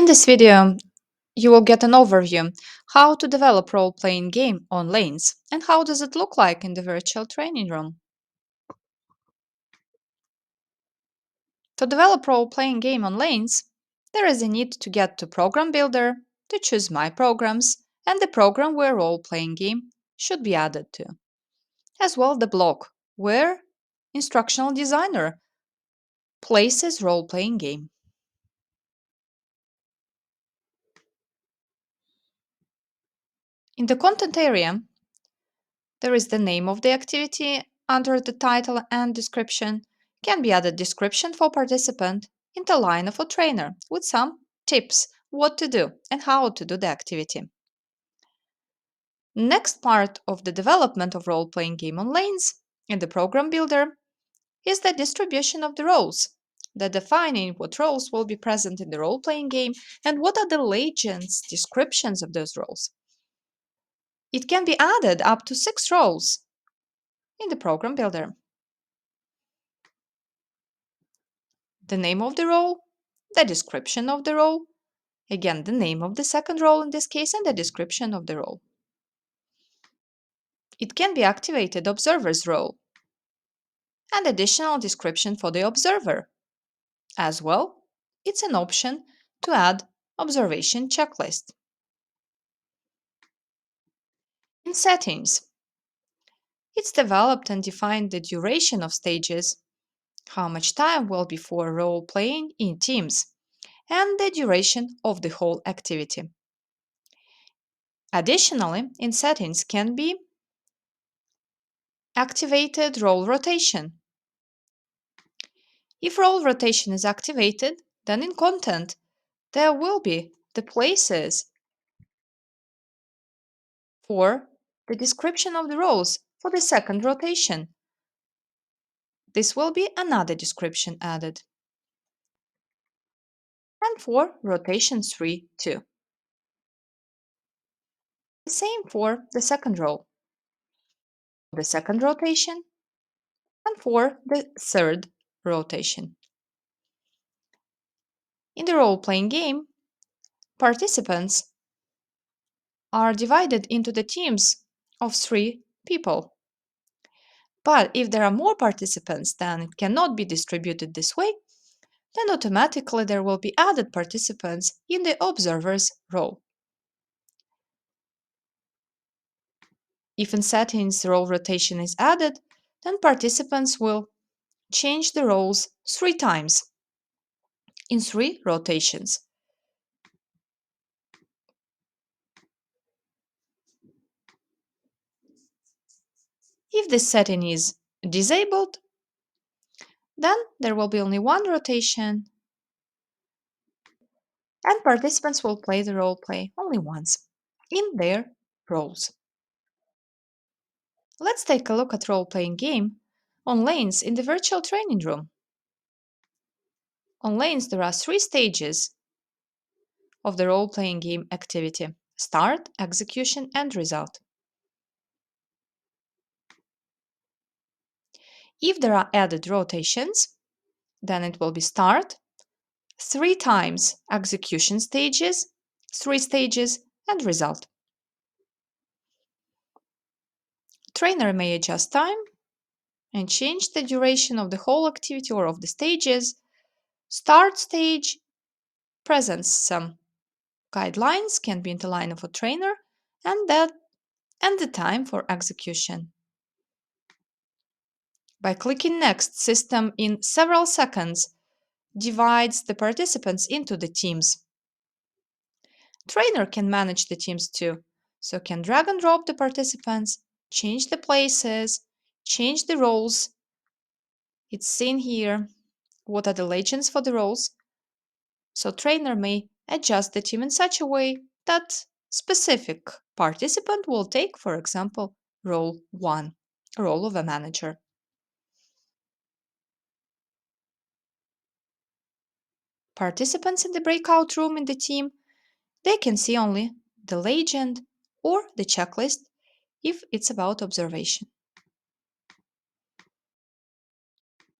this video, you will get an overview how to develop role-playing game on Lanes and how does it look like in the virtual training room. To develop role-playing game on Lanes, there is a need to get to Program Builder, to choose My Programs, and the program where role-playing game should be added to, as well the block where Instructional Designer places role-playing game. In the content area, there is the name of the activity under the title and description. Can be added description for participant in the line of a trainer with some tips what to do and how to do the activity. Next part of the development of role-playing game on Lanes in the program builder is the distribution of the roles, the defining what roles will be present in the role-playing game and what are the legends descriptions of those roles. It can be added up to 6 roles in the program builder. The name of the role, the description of the role, again the name of the second role in this case and the description of the role. It can be activated observer's role and additional description for the observer. As well, it's an option to add observation checklist. In settings, it's developed and defined the duration of stages, how much time will be for role playing in teams, and the duration of the whole activity. Additionally, in settings can be activated role rotation. If role rotation is activated, then in content there will be the places for the description of the roles for the second rotation. This will be another description added. And for rotation 3 too. The same for the second role, the second rotation, and for the third rotation. In the role-playing game, participants are divided into the teams of 3 people. But if there are more participants, then it cannot be distributed this way, then automatically there will be added participants in the observer's role. If in settings role rotation is added, then participants will change the roles 3 times in 3 rotations. If this setting is disabled, then there will be only 1 rotation and participants will play the role play only once in their roles. Let's take a look at role-playing game on Lanes in the virtual training room. On Lanes there are 3 stages of the role-playing game activity: start, execution, and result. If there are added rotations, then it will be start, 3 times execution stages, 3 stages, and result. Trainer may adjust time and change the duration of the whole activity or of the stages. Start stage presents some guidelines, can be in the line of a trainer, and the time for execution. By clicking next, system in several seconds divides the participants into the teams. Trainer can manage the teams too, so can drag and drop the participants, change the places, change the roles. It's seen here what are the legends for the roles. So trainer may adjust the team in such a way that specific participant will take, for example, role 1, role of a manager. Participants in the breakout room in the team, they can see only the legend or the checklist if it's about observation.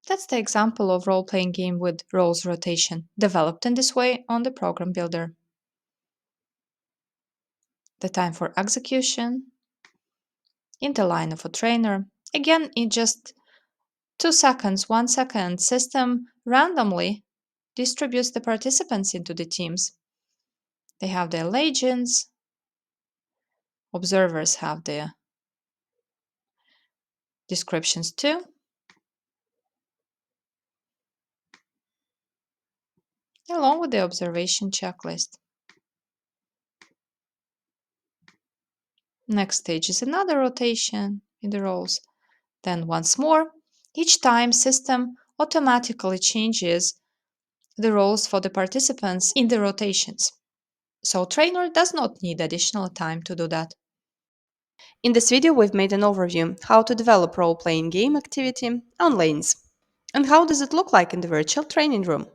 That's the example of role-playing game with roles rotation, developed in this way on the program builder. the time for execution in the line of a trainer. Again, in just 2 seconds, 1 second, system randomly distributes the participants into the teams. They have their legends, observers have their descriptions too, along with the observation checklist. Next stage is another rotation in the roles. Then once more, each time system automatically changes the roles for the participants in the rotations. So trainer does not need additional time to do that. In this video, we've made an overview how to develop role-playing game activity on lanes. And how does it look like in the virtual training room?